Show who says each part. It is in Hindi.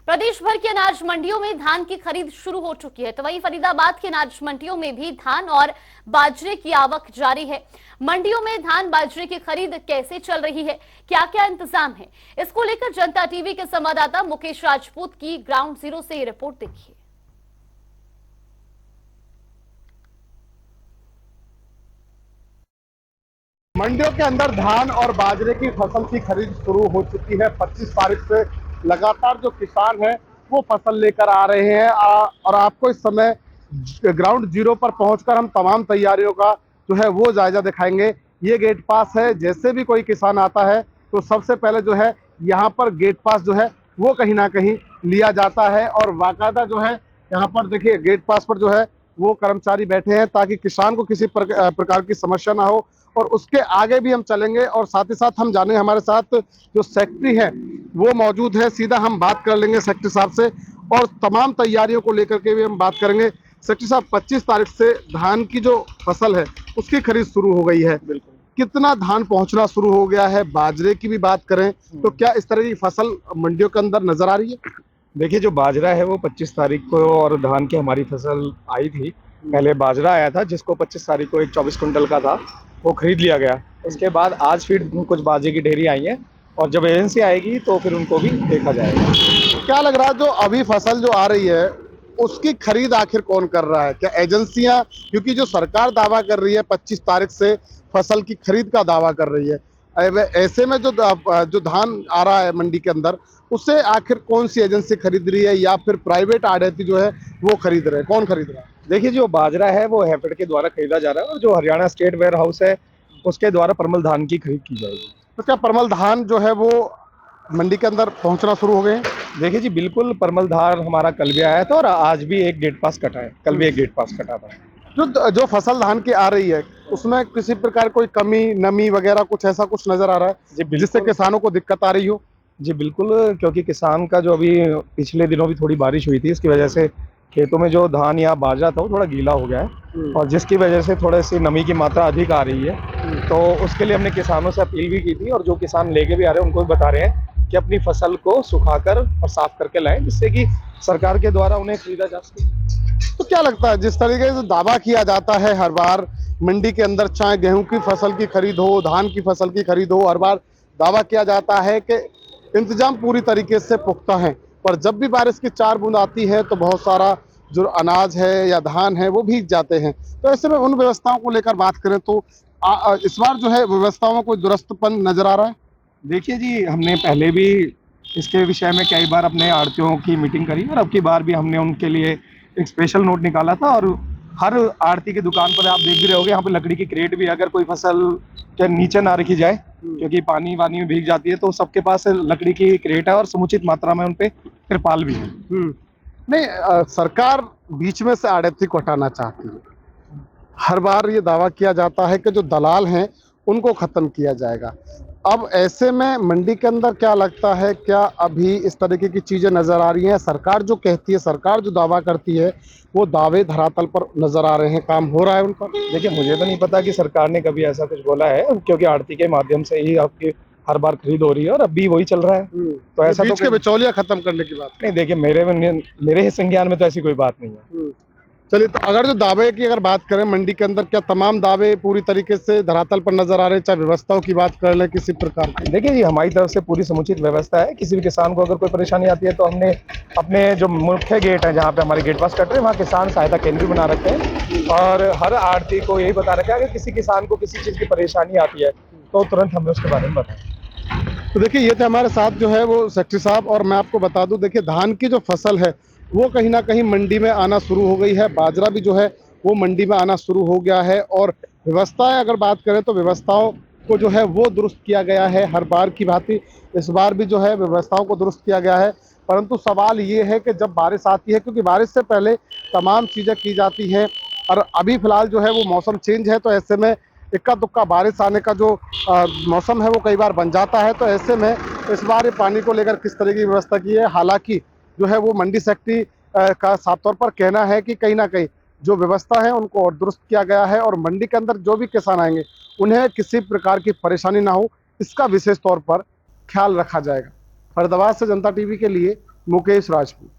Speaker 1: प्रदेश भर की अनाज मंडियों में धान की खरीद शुरू हो चुकी है, तो वहीं फरीदाबाद की अनाज मंडियों में भी धान और बाजरे की आवक जारी है। मंडियों में धान बाजरे की खरीद कैसे चल रही है, क्या क्या इंतजाम है, इसको लेकर जनता टीवी के संवाददाता मुकेश राजपूत की ग्राउंड जीरो से ये रिपोर्ट देखिए।
Speaker 2: मंडियों के अंदर धान और बाजरे की फसल की खरीद शुरू हो चुकी है। 25 तारीख से लगातार जो किसान हैं वो फसल लेकर आ रहे हैं और आपको इस समय ग्राउंड जीरो पर पहुंचकर हम तमाम तैयारियों का जो है वो जायजा दिखाएंगे। ये गेट पास है, जैसे भी कोई किसान आता है तो सबसे पहले जो है यहाँ पर गेट पास जो है वो कहीं ना कहीं लिया जाता है और बाकायदा जो है यहाँ पर देखिए गेट पास पर जो है वो कर्मचारी बैठे हैं ताकि किसान को किसी प्रकार की समस्या ना हो। और उसके आगे भी हम चलेंगे और साथ ही साथ हम जाने हमारे साथ जो सेक्रेटरी है वो मौजूद है, सीधा हम बात कर लेंगे सेक्रेटरी साहब से और तमाम तैयारियों को लेकर के भी हम बात करेंगे। सेक्रेटरी साहब, 25 तारीख से धान की जो फसल है उसकी खरीद शुरू हो गई है, बिल्कुल कितना धान पहुंचना शुरू हो गया है? बाजरे की भी बात करें तो क्या इस तरह की फसल मंडियों के अंदर नजर आ रही है?
Speaker 3: देखिए, जो बाजरा है वो 25 तारीख को और धान की हमारी फसल आई थी। पहले बाजरा आया था जिसको 25 तारीख को एक 24 कुंटल का था, वो खरीद लिया गया। उसके बाद आज फिर कुछ बाजरे की ढेरी आई है और जब एजेंसी आएगी तो फिर उनको भी देखा जाएगा।
Speaker 2: क्या लग रहा है जो अभी फसल जो आ रही है उसकी खरीद आखिर कौन कर रहा है? क्या एजेंसियां? क्योंकि जो सरकार दावा कर रही है 25 तारीख से फसल की खरीद का दावा कर रही है, ऐसे में जो धान आ रहा है मंडी के अंदर उसे आखिर कौन सी एजेंसी खरीद रही है या फिर प्राइवेट आढ़ती जो है वो खरीद रहे हैं? कौन खरीद रहा है?
Speaker 3: देखिए, जो बाजरा है वो हैफेड के द्वारा खरीदा जा रहा है और जो हरियाणा स्टेट वेयर हाउस है उसके द्वारा परमल धान की खरीद की जाएगी।
Speaker 2: तो क्या परमल धान जो है वो मंडी के अंदर पहुंचना शुरू हो गए हैं?
Speaker 3: देखिए जी, बिल्कुल परमल धान हमारा कल भी आया था और आज भी एक गेट पास कटा है, कल भी एक गेट पास कटा था।
Speaker 2: जो फसल धान की आ रही है उसमें किसी प्रकार कोई कमी नमी वगैरह कुछ ऐसा कुछ नजर आ रहा है
Speaker 3: जी
Speaker 2: जिससे किसानों को दिक्कत आ रही हो?
Speaker 3: जी बिल्कुल, क्योंकि किसान का जो अभी पिछले दिनों भी थोड़ी बारिश हुई थी, इसकी वजह से खेतों में जो धान या बाजरा था वो थोड़ा गीला हो गया है और जिसकी वजह से थोड़े सी नमी की मात्रा अधिक आ रही है। तो उसके लिए हमने किसानों से अपील भी की थी और जो किसान लेके भी आ रहे हैं उनको भी बता रहे हैं कि अपनी फसल को सुखाकर और साफ करके लाएं, जिससे कि सरकार के द्वारा उन्हें खरीदा जा सके।
Speaker 2: तो क्या लगता है जिस तरीके से दावा किया जाता है हर बार मंडी के अंदर, चाहे गेहूं की फसल की खरीद हो, धान की फसल की खरीद हो, हर बार दावा किया जाता है कि इंतजाम पूरी तरीके से पुख्ता है, पर जब भी बारिश की 4 बूंद आती है तो बहुत सारा जो अनाज है या धान है वो भीग जाते हैं। तो ऐसे में उन व्यवस्थाओं को लेकर बात करें तो इस बार जो है व्यवस्थाओं में कोई दुरुस्तपन नजर आ रहा है?
Speaker 3: देखिए जी, हमने पहले भी इसके विषय में कई बार अपने आड़तियों की मीटिंग करी और अब की बार भी हमने उनके लिए एक स्पेशल नोट निकाला था और हर आड़ती की दुकान पर आप देख भी रहे होगे, यहाँ पे लकड़ी की क्रेट भी, अगर कोई फसल के नीचे ना रखी जाए क्योंकि पानी वानी में भीग जाती है, तो सबके पास लकड़ी की क्रेट है और समुचित मात्रा में उनपे तिरपाल भी है।
Speaker 2: नहीं, सरकार बीच में से आड़ती को हटाना चाहती है। हर बार ये दावा किया जाता है कि जो दलाल हैं उनको खत्म किया जाएगा। अब ऐसे में मंडी के अंदर क्या लगता है, क्या अभी इस तरीके की चीजें नजर आ रही हैं? सरकार जो कहती है, सरकार जो दावा करती है वो दावे धरातल पर नजर आ रहे हैं, काम हो रहा है उनका?
Speaker 3: देखिए, मुझे तो नहीं पता कि सरकार ने कभी ऐसा कुछ बोला है, क्योंकि आड़ती के माध्यम से ही आपकी हर बार खरीद हो रही है और अब भी वही चल रहा है। तो ऐसा
Speaker 2: बीच के बिचौलिया खत्म करने की बात
Speaker 3: नहीं, देखिए मेरे संज्ञान में तो ऐसी कोई बात नहीं है।
Speaker 2: चलिए, तो अगर जो दावे की अगर बात करें मंडी के अंदर, क्या तमाम दावे पूरी तरीके से धरातल पर नजर आ रहे हैं? चाहे व्यवस्थाओं की बात कर लें किसी प्रकार की।
Speaker 3: देखिए जी, हमारी तरफ से पूरी समुचित व्यवस्था है। किसी भी किसान को अगर कोई परेशानी आती है तो हमने अपने जो मुख्य गेट है जहाँ पे हमारे गेट पास कट रहे हैं वहाँ किसान सहायता केंद्र भी बना रखे हैं और हर आड़ती को यही बता रखा है कि किसी किसान को किसी चीज़ की परेशानी आती है तो तुरंत हमें उसके बारे में बताएं।
Speaker 2: तो देखिए, ये थे हमारे साथ जो है वो सेक्रेटरी साहब। और मैं आपको बता दूं, देखिए धान की जो फसल है वो कहीं ना कहीं मंडी में आना शुरू हो गई है, बाजरा भी जो है वो मंडी में आना शुरू हो गया है और व्यवस्थाएं अगर बात करें तो व्यवस्थाओं को जो है वो दुरुस्त किया गया है। हर बार की भांति इस बार भी जो है व्यवस्थाओं को दुरुस्त किया गया है, परंतु सवाल ये है कि जब बारिश आती है, क्योंकि बारिश से पहले तमाम चीज़ें की जाती हैं और अभी फिलहाल जो है वो मौसम चेंज है, तो ऐसे में इक्का दुक्का बारिश आने का जो मौसम है वो कई बार बन जाता है। तो ऐसे में इस बार ये पानी को लेकर किस तरह की व्यवस्था की है, हालांकि जो है वो मंडी सेक्रेटरी का साफ तौर पर कहना है कि कहीं ना कहीं जो व्यवस्था है उनको और दुरुस्त किया गया है और मंडी के अंदर जो भी किसान आएंगे उन्हें किसी प्रकार की परेशानी ना हो, इसका विशेष तौर पर ख्याल रखा जाएगा। फरीदाबाद से जनता टीवी के लिए मुकेश राजपूत।